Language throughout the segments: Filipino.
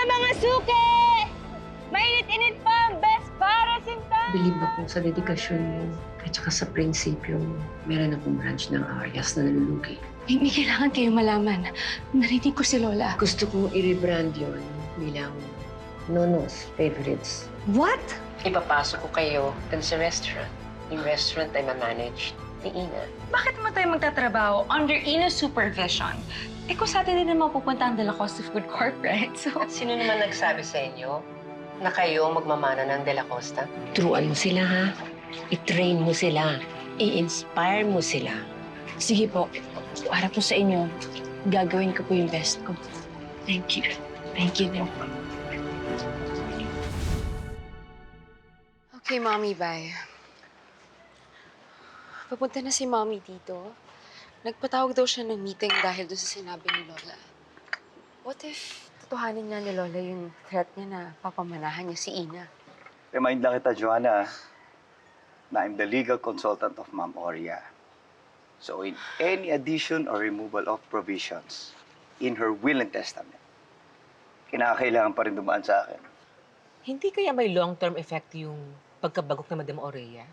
mga suki! Mainit-init pa ang best para sinta! Bilib ako sa dedikasyon mo at saka sa prinsipyo mo. Meron akong branch ng Arias na nalulugi. Hindi kailangan kayo malaman. Narinig ko si Lola. Gusto kong i-rebrand yun bilang Nono's Favorites. What? Ipapasok ko kayo dun sa restaurant. Yung restaurant ay ma-manage ni Ina. Bakit mo tayo magtatrabaho under Ina's supervision? Eh kung sa atin din naman pupunta ang De La Costa Food Corp, right? So, At sino naman nagsabi sa inyo na kayo magmamana ng De La Costa? Turuan mo sila, ha? I-train mo sila. I-inspire mo sila. sige po. Para po sa inyo, gagawin ko po yung best ko. Thank you. Thank you din. Okay, Mommy, bye. Papunta na si Mommy dito. Nagpatawag daw siya ng meeting dahil doon sa sinabi ni Lola. What if totohanin niya ni Lola yung threat niya na papamanahan niya si Ina? Remind lang kita, Joanna, na I'm the legal consultant of Ma'am Oria. So in any addition or removal of provisions in her will and testament, kinakailangan pa rin dumaan sa akin. Hindi kaya may long-term effect yung pagkabagok na Madam Orea?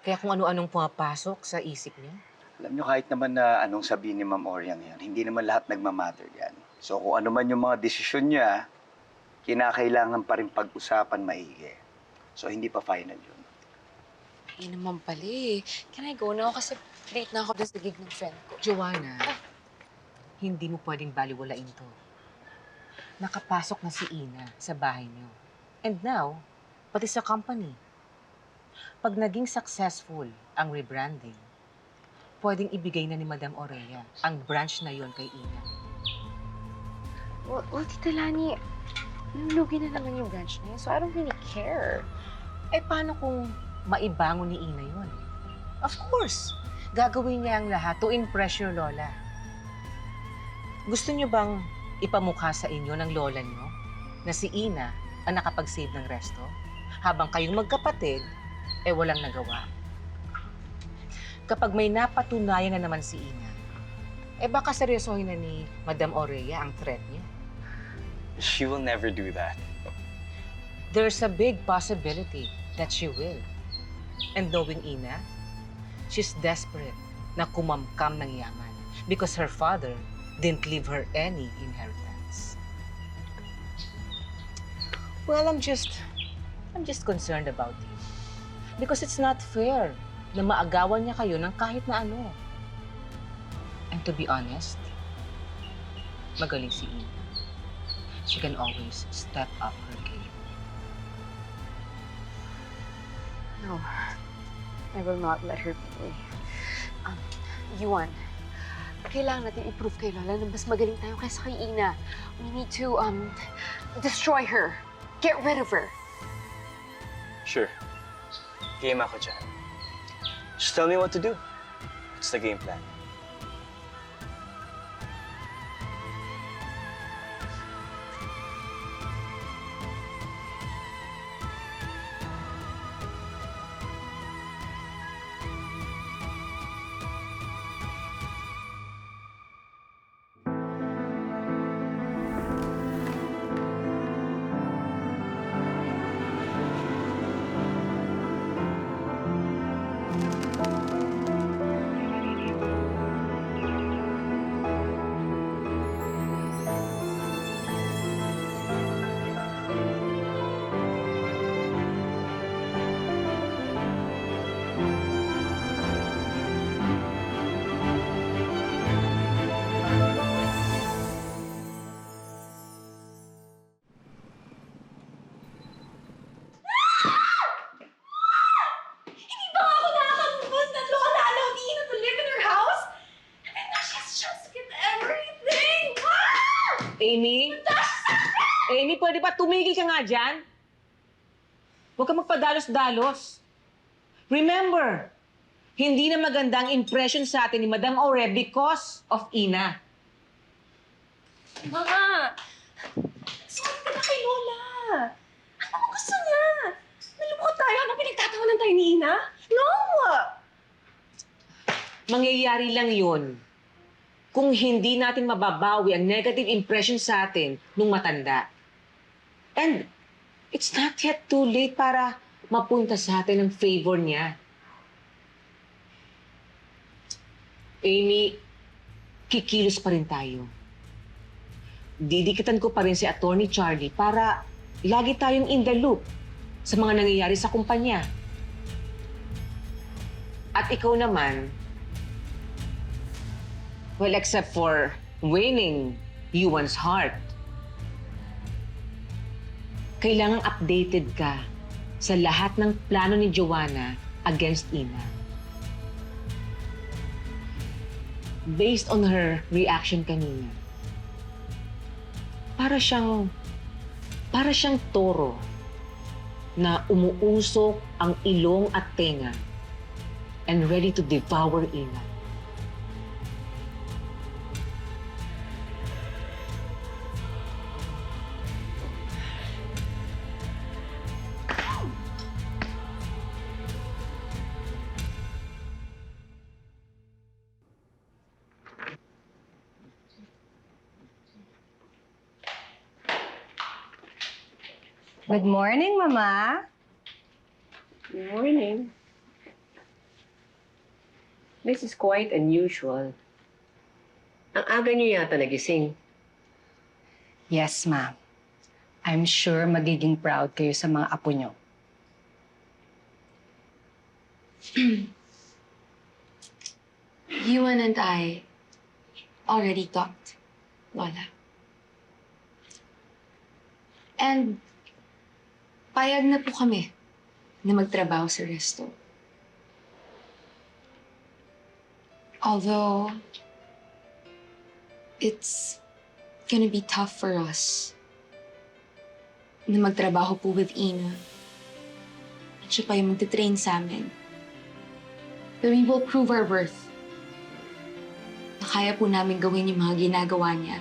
Kaya kung ano-anong pumapasok sa isip niya? Alam nyo, kahit naman na anong sabihin ni Ma'am Oria ngayon, hindi naman lahat nagmamatter yan. So kung ano man yung mga desisyon niya, kinakailangan pa rin pag-usapan maigi. So hindi pa final yun. Hindi naman pala eh. Can I go now? Kasi late na ako doon sa gig ng friend ko. Joanna, hindi mo pwedeng baliwalain to. Nakapasok na si Ina sa bahay niyo. And now, pati sa company. Pag naging successful ang rebranding, pwedeng ibigay na ni Madam Orea ang branch na yon kay Ina. Well, Tita Lani, nulugi na naman yung branch na yun, so I don't really care. Eh, paano kung maibangon ni Ina yon? Of course, gagawin niya ang lahat to impress your lola. Gusto niyo bang ipamukha sa inyo ng lola niyo na si Ina ang nakapag-save ng resto? Habang kayong magkapatid, eh walang nagawa. Kapag may napatunayan na naman si Ina, eh baka seryosohin na ni Madam Orea ang threat niya. She will never do that. There's a big possibility that she will. And knowing Ina, she's desperate na kumamkam ng yaman because her father didn't leave her any inheritance. Well, I'm just concerned about you. Because it's not fair na maagawan niya kayo ng kahit na ano. And to be honest, magaling si Ina. She can always step up her game. No, I will not let her be. Yuan, kailangan natin i-prove kay Lola na mas magaling tayo kaysa kay Ina. We need to, destroy her. Get rid of her. Sure. Game ako dyan. Just tell me what to do. It's the game plan. Amy? Amy, pwede ba tumigil ka nga dyan? Huwag ka magpadalos-dalos. Remember, hindi na magandang impression sa atin ni Madam Aure because of Ina. Mama! Sorry ka na kay Lola! Ano mo gusto niya? Nalungkot tayo? Anong pinagtatawanan tayo ni Ina? No! Mangyayari lang yun kung hindi natin mababawi ang negative impression sa atin nung matanda. And it's not yet too late para mapunta sa atin ang favor niya. Amy, kikilos pa rin tayo. Didikitan ko pa rin si Attorney Charlie para lagi tayong in the loop sa mga nangyayari sa kumpanya. At ikaw naman, well, except for winning Yuan's heart, kailangang updated ka sa lahat ng plano ni Joanna against Ina. Based on her reaction kanina, para siyang toro na umuusok ang ilong at tenga and ready to devour Ina. Good morning, Mama. Good morning. This is quite unusual. Ang aga niyo yata nagising. Yes, Ma. I'm sure magiging proud kayo sa mga apo nyo. Yuan and I already talked, Lola. And payag na po kami na magtrabaho sa resto. Although, it's gonna be tough for us na magtrabaho po with Ina. At siya pa yung magtitrain sa amin. But we will prove our worth. Na kaya po namin gawin yung mga ginagawa niya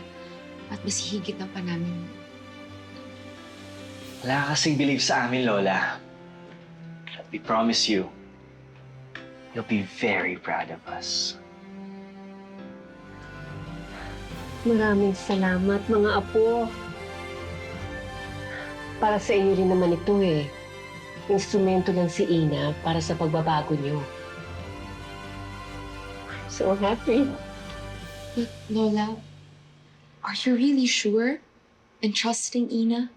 at mas higit ng pa namin. Wala ka kasing believe sa amin, Lola. But we promise you, you'll be very proud of us. Maraming salamat, mga apo. Para sa inyo rin naman ito eh. Instrumento lang si Ina para sa pagbabago niyo. I'm so happy. But Lola, are you really sure and trusting Ina?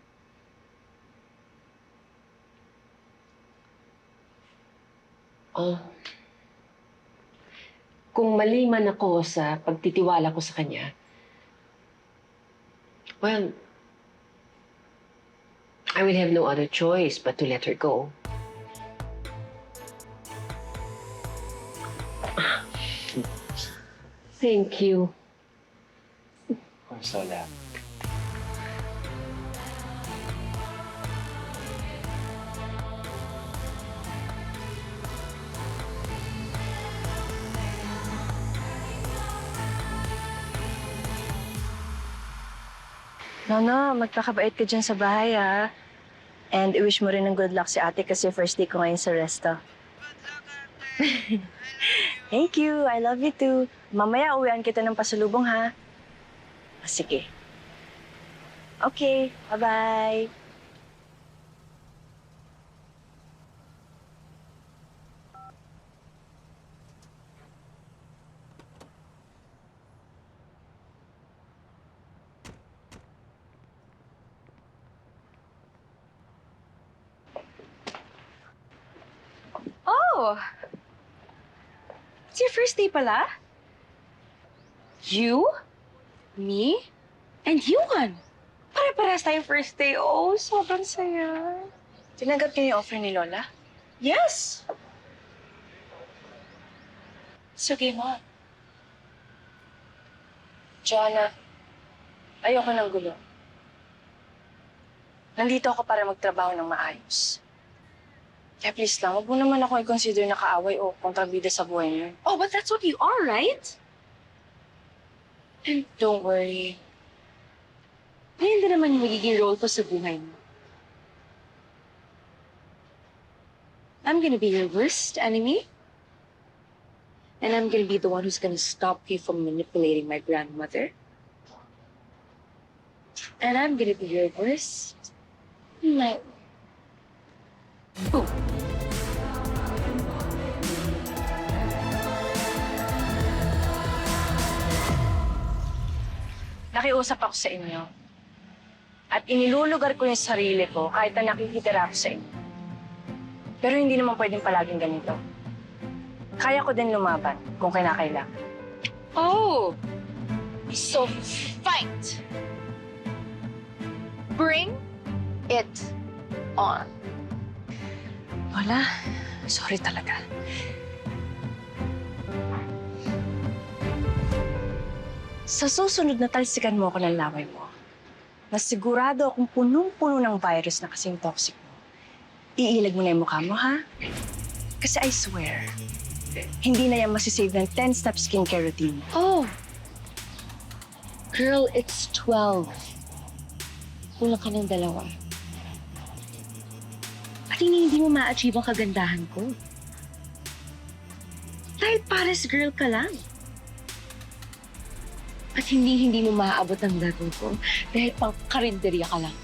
Oh. Kung mali man ako sa pagtitiwala ko sa kanya, well, I will have no other choice but to let her go. Thank you. Of course, Lola. Nono, magpakabait ka dyan sa bahay, ha? And i-wish mo rin ng good luck si ate kasi first day ko ngayon sa resto. Thank you. I love you too. Mamaya uwian kita ng pasalubong, ha? Sige. Okay. Bye-bye. Oh! It's your first day pala? You, me, and Yuan. Pare-parehas tayong first day. Oh, sobrang saya. Tinanggap niyo yung offer ni Lola? Yes! Sige, Ma. Joanna, ayoko ng gulo. Nandito ako para magtrabaho ng maayos. Kaya please lang, wag mo naman ako i-consider na kaaway o kontrabida sa buhay niyo. Oh, but that's what you are, right? And don't worry. Ngayon din naman yung magiging role ko sa buhay mo. I'm gonna be your worst enemy. And I'm gonna be the one who's gonna stop you from manipulating my grandmother. And I'm gonna be your worst No. Nakiusap ako sa inyo. At inilulugar ko yung sarili ko kahit na nakikitira ako sa inyo. Pero hindi naman pwedeng palaging ganito. Kaya ko din lumaban kung kinakailangan. Oh! So, fight! Bring it on. Wala. Sorry talaga. Sa susunod na talsikan mo ako ng laway mo, na sigurado akong punong-puno ng virus na kasing toxic mo, iilag mo na yung mukha mo, ha? Kasi I swear, hindi na yan masisave ng 10-step skincare routine. Oh! Girl, it's 12. Kulang ka ng 2. At hindi mo ma-achieve ang kagandahan ko. Dahil Paris girl ka lang. At hindi mo maaabot ang level ko dahil pang karinderya ka lang.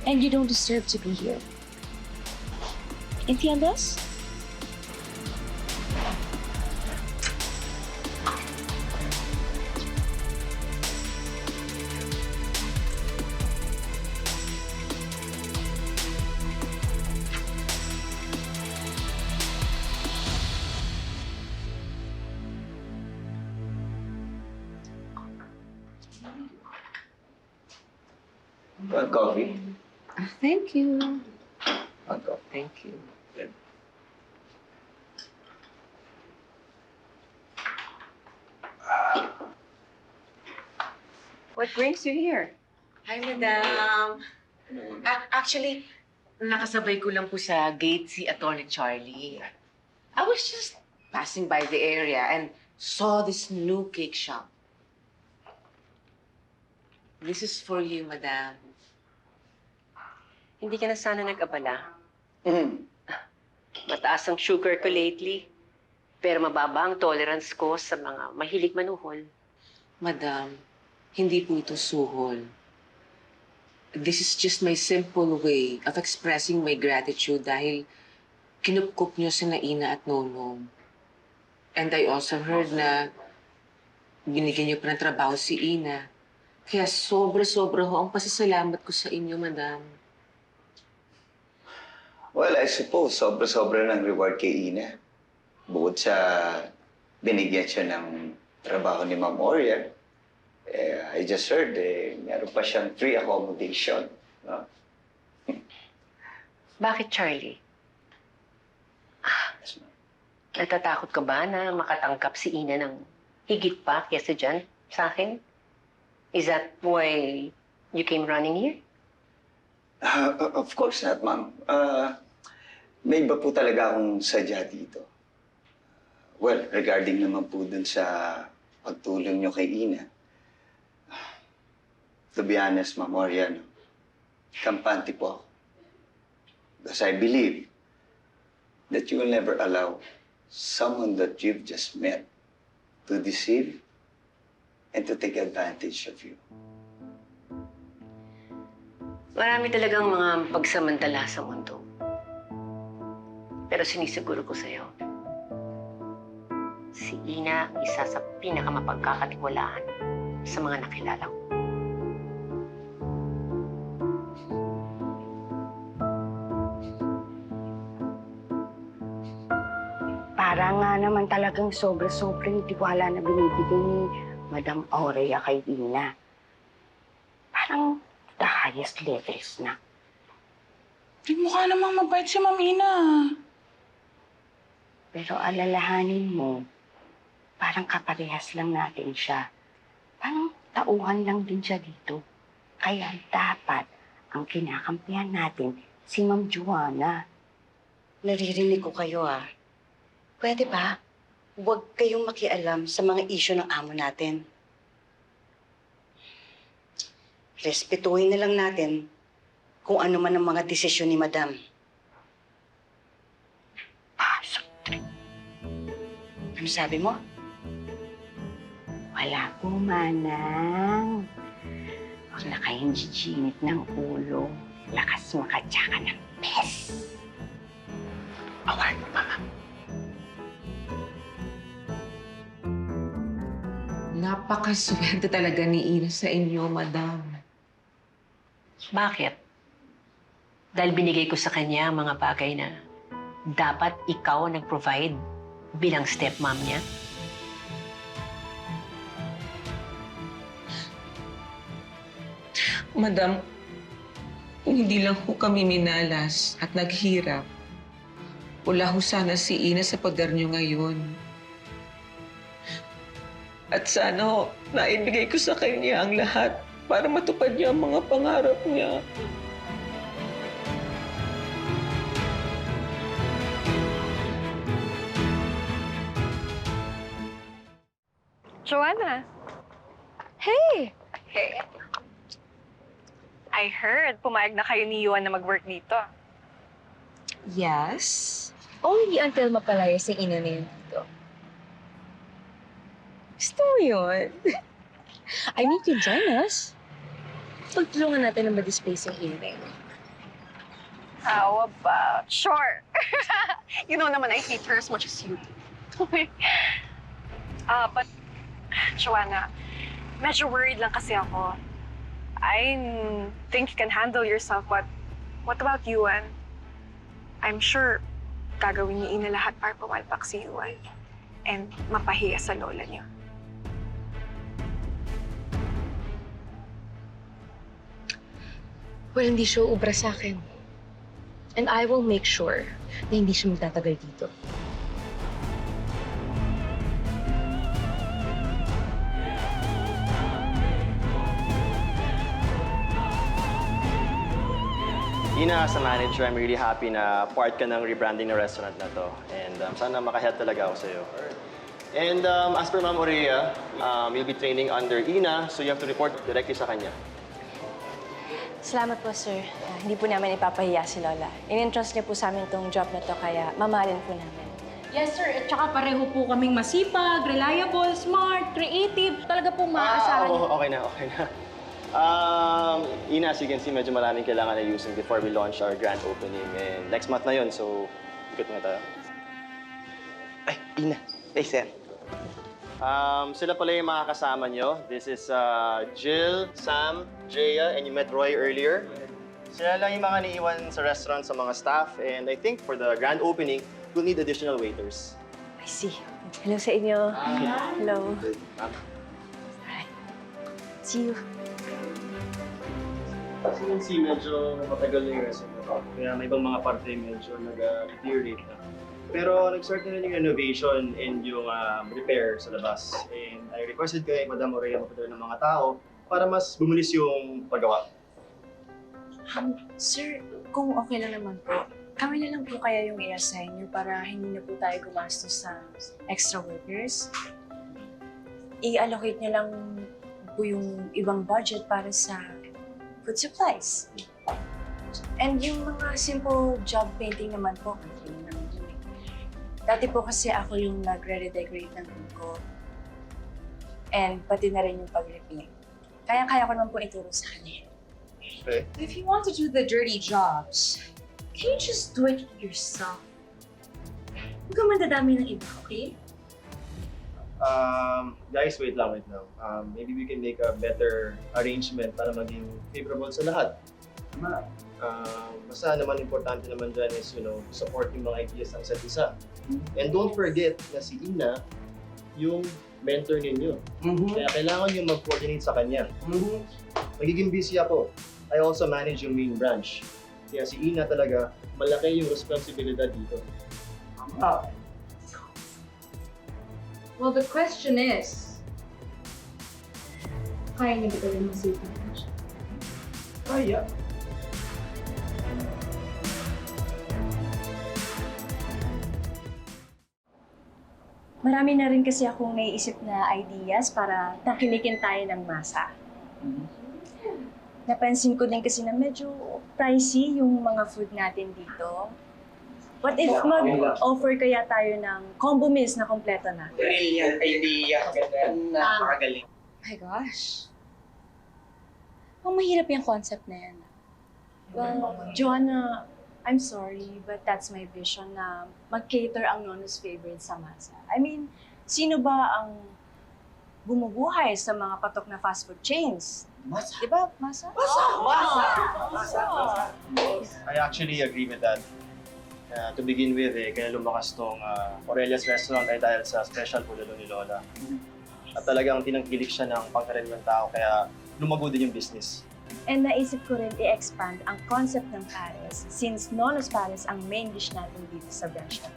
And you don't deserve to be here. ¿Entiendes? Want coffee? Thank you. Want coffee? Thank you. What brings you here? Hi, madam. Actually, nakasabay ko lang po sa gate si Atty. Charlie. I was just passing by the area and saw this new cake shop. This is for you, madam. Hindi ka na sana nag-abala. Mm. Mataas ang sugar ko lately. Pero mababa ang tolerance ko sa mga mahilig manuhol. Madam, hindi po ito suhol. This is just my simple way of expressing my gratitude dahil kinupkup niyo si Naina at Nonong. And I also heard na binigyan niyo pa ng trabaho si Ina. Kaya sobra-sobra ho ang pasasalamat ko sa inyo, madam. Well, I suppose sobra-sobra ng reward kay Ina. Bukod sa binigyan siya ng trabaho ni Ma'am Oria, I just heard, meron pa siyang free accommodation. No? Bakit, Charlie? Yes, ma'am. Natatakot ka ba na makatangkap si Ina ng higit pa kesa dyan sa akin? Is that why you came running here? Of course not, ma'am. May iba po talaga akong sadya dito. Well, regarding naman po dun sa pagtulong nyo kay Ina, to be honest, Ma'am Oria, no, kampante po ako. Because I believe that you will never allow someone that you've just met to deceive and to take advantage of you. Marami talagang mga pagsamantala sa mundo. Pero sinisiguro ko sa'yo, si Ina ang isa sa pinakamapagkakatiwalaan sa mga nakilala ko. Para nga naman talagang sobra-sobrang tiwala na binibigay ni Madam Aurea kay Ina. Parang the highest levels na. Di mukha namang mabait si Ma'am Ina. Pero alalahanin mo, parang kaparehas lang natin siya. Parang tauhan lang din siya dito. Kaya dapat ang kinakampihan natin si Ma'am Joanna. Naririnig ko kayo Pwede ba? Huwag kayong makialam sa mga isyu ng amo natin. Respetuhin na lang natin kung ano man ang mga desisyon ni Madam. Ano sabi mo? Wala po, Manang. bakla kayong jijinit ng ulo. Lakas makatya ka ng pes. Award mo, Mama. Napakaswerte talaga ni Ina sa inyo, Madam. Bakit? Dahil binigay ko sa kanya ang mga bagay na dapat ikaw ang nag-provide bilang stepmom niya. Madam, kung hindi lang ho kami minalas at naghirap, wala ho sana si Ina sa poder niyo ngayon. At sana ho, naibigay ko sa kanya ang lahat para matupad niya ang mga pangarap niya. Joanna! Hey! Hey. I heard pumayag na kayo ni Yuan na mag-work dito. Yes. Only until mapalayas yung ina na yun dito. Gusto mo yun? I mean, you can join us. Pagtulungan natin na ma-display sa hearing. How about... Sure! You know naman, I hate her as much as you do. But, Joanna, medyo worried lang kasi ako. I think you can handle yourself, but what about Yuan? I'm sure gagawin ni Ina lahat para pumalpak si Yuan and mapahiya sa lola niyo. Well, hindi siya ubra sa akin. And I will make sure na hindi siya magtatagal dito. Ina, as a manager, I'm really happy na part ka ng rebranding ng restaurant na to. And sana makahelp talaga ako sa'yo. And as per Ma'am Aurea, you'll be training under Ina, so you have to report directly sa kanya. Salamat po, sir. Hindi po namin ipapahiya si Lola. In-entrust niya po sa amin itong job na to, kaya mamahalin po namin. Yes, sir. At saka pareho po kaming masipag, reliable, smart, creative. Talaga pong maaasahan niyo. Okay na. Ina, as you can see, medyo maraming kailangan na using before we launch our grand opening. And next month na yun, so ikot na tayo. Ay, Ina. Ay, sir. Sila pala yung mga kasama nyo. This is Jill, Sam, Jaya, and you met Roy earlier. Sila lang yung mga niiwan sa restaurant sa mga staff. And I think for the grand opening, we'll need additional waiters. I see. Hello sa inyo. Hello. Alright. See you. As you can see, medyo matagal na yung restaurant na to. Kaya may ibang mga parte medyo nag-deteriorate na. Pero nag-start na rin yung renovation and yung repair sa labas. And I requested kay Madam Aurea mapadala ng mga tao para mas bumulis yung paggawa. Sir, kung okay lang naman po, kami na lang po kaya yung i-assign niyo para hindi na po tayo gumastos sa extra workers. I-allocate niyo lang po yung ibang budget para sa food supplies. And yung mga simple job painting naman po, dati po kasi ako yung nagre-redecorate ng room ko. And pati na rin yung pag-repaint. Kaya ko naman po ituro sa kanya. Okay. If you want to do the dirty jobs, Can you just do it yourself? Huwag ka mandadami ng iba, okay? Guys, wait lang. Maybe we can make a better arrangement para maging favorable sa lahat. Basta naman importante naman dyan is, support yung mga ideas ng isa't isa. And don't forget na si Ina, yung mentor ninyo. Kaya kailangan yung mag-coordinate sa kanya. Magiging busy ako. I also manage yung main branch. Kaya si Ina talaga, malaki yung responsibilidad dito. well, the question is, kaya niyo ba talagang masipag na siya? Kaya. Marami na rin kasi akong naiisip na ideas para takilikin tayo ng masa. Napansin ko din kasi na medyo pricey yung mga food natin dito. What if mag-offer kaya tayo ng combo meals na kompleto na? Brilliant idea. Napakagaling. My gosh. Ang mahirap yung concept na yan. Well, Joanna, I'm sorry, but that's my vision na mag-cater ang Nono's favorite sa masa. I mean, sino ba ang bumubuhay sa mga patok na fast food chains? Masa. Diba, masa? I actually agree with that. To begin with, kaya lumakas tong Aurelia's Restaurant ay dahil sa special bulalo ni Lola. At talagang tinangkilik siya ng pangkaraniwang tao, kaya lumago din yung business. And naisip ko rin i-expand ang concept ng Paris since Nono's Paris ang main dish natin dito sa branch na to.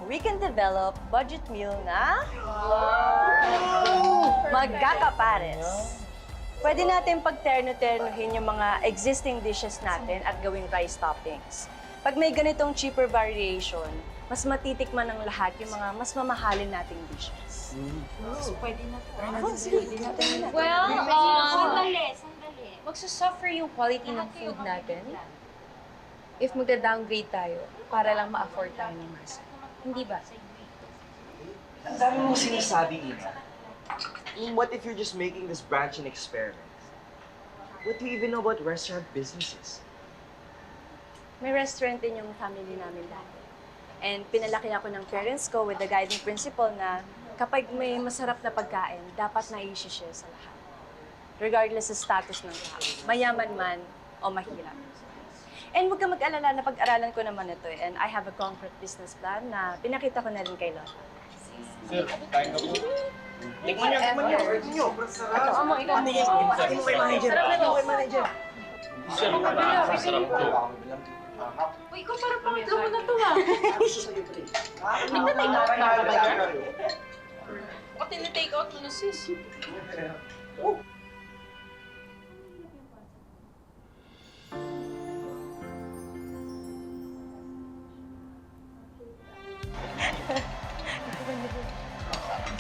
We can develop budget meal na magkakapares. Pwede natin pagterno-ternohin yung mga existing dishes natin at gawing rice toppings. Pag may ganitong cheaper variation, mas matitikman ng lahat yung mga mas mamahalin nating dishes. Pwede na to. Well, Sandali. magsusuffer yung quality ng food natin if magda-downgrade tayo para lang ma-afford tayo ng masa. Hindi ba? Ang dami mong sinasabi, Ina. What if you're just making this branch an experiment? What do you even know about restaurant businesses? May restaurant din yung family namin dati. And pinalaki ako ng parents ko with the guiding principle na kapag may masarap na pagkain, dapat na-i-share sa lahat. Regardless sa status ng tao, mayaman man o mahirap. And huwag ka mag-alala na pag-aralan ko naman ito and I have a concrete business plan na pinakita ko na rin kay Lola. Sir, kain ka po. Tikman niyo. Sarap. Amo, ikaw mo. Sabi mo kay manager. Sir, masarap to. Uy, ikaw parang pangatlo mo na to ha. Ako tinitake out mo na sis.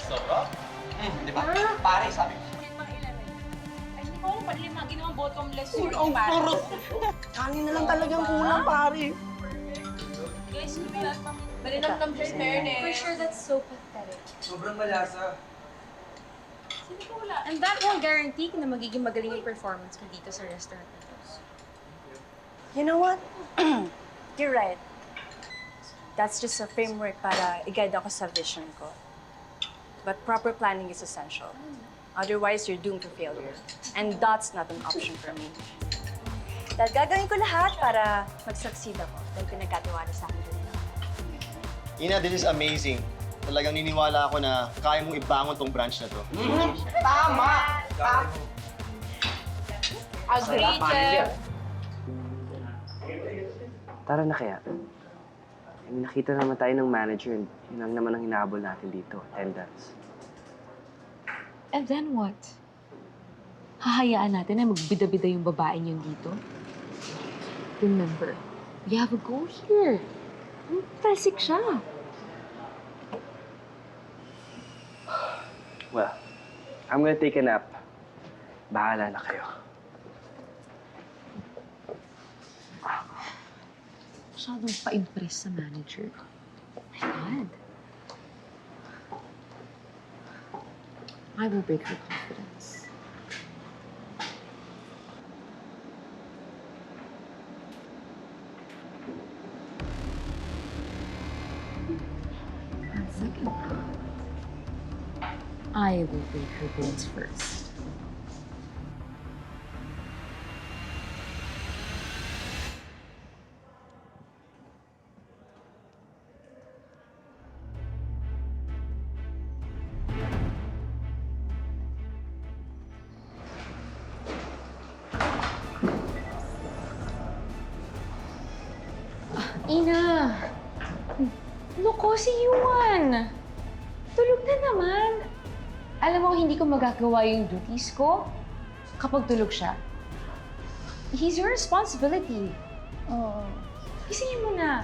Sarap. Di ba? Pare, sabi ko. Ay, hindi ko alam pala yung mga ginawang bottomless Ang sarap. Kanin na lang talagang kulang, pare. Guys, malinamnam siya in fairness. For sure, that's so pathetic. Sobrang malasa. And that won't guarantee na magiging magaling yung performance mo dito sa restaurant na to. You know what? You're right. That's just a framework para i-guide ako sa vision ko. But proper planning is essential. Otherwise, you're doomed to failure. And that's not an option for me. Dahil gagawin ko lahat para mag-succeed ako. Dahil pinagkatiwala sa akin din. Ina, this is amazing. Talagang niniwala ako na kaya mong ibangon tong branch na to. Tama! Agree, Jeff. Tara na kaya. May nakita naman tayo ng manager. Yun lang naman ang hinahabol natin dito. Attendance. And then what? Hahayaan natin na magbida-bida yung babaeng yun dito? Remember, we have a goal here. Tasik siya. Well, I'm gonna take a nap. Bahala na kayo. Masyadong pa-impress sa manager. My God. I will break her confidence. And second thought, I will break her bones first. Ina! Loko si Yuan! Tulog na naman. Alam mo, hindi ko magagawa yung duties ko kapag tulog siya. He's your responsibility. Oo. Gisingin mo na.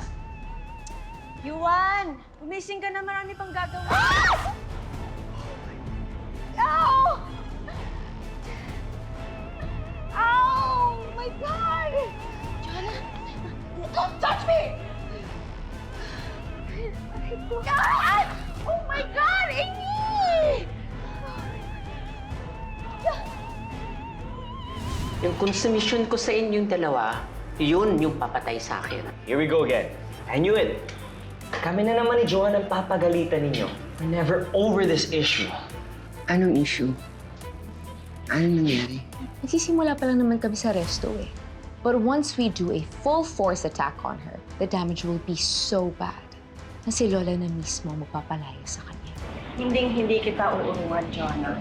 Yuan! Gumising ka na, marami pang gagawin. No! Yung konsumisyon ko sa inyong dalawa, yun yung papatay sa akin. Here we go again. I knew it. Kami na naman ni Joanne ang papagalitan ninyo. We're never over this issue. Anong issue? Anong nangyari? Nagsisimula pa lang naman kami sa resto eh. But once we do a full force attack on her, the damage will be so bad na si Lola na mismo magpapalaya sa kanya. Hinding-hindi kita uuruan, Joanna.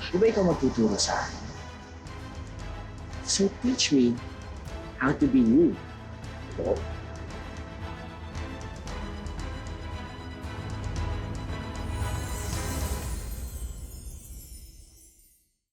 Di ba ikaw magtuturo sa akin? So teach me how to be you.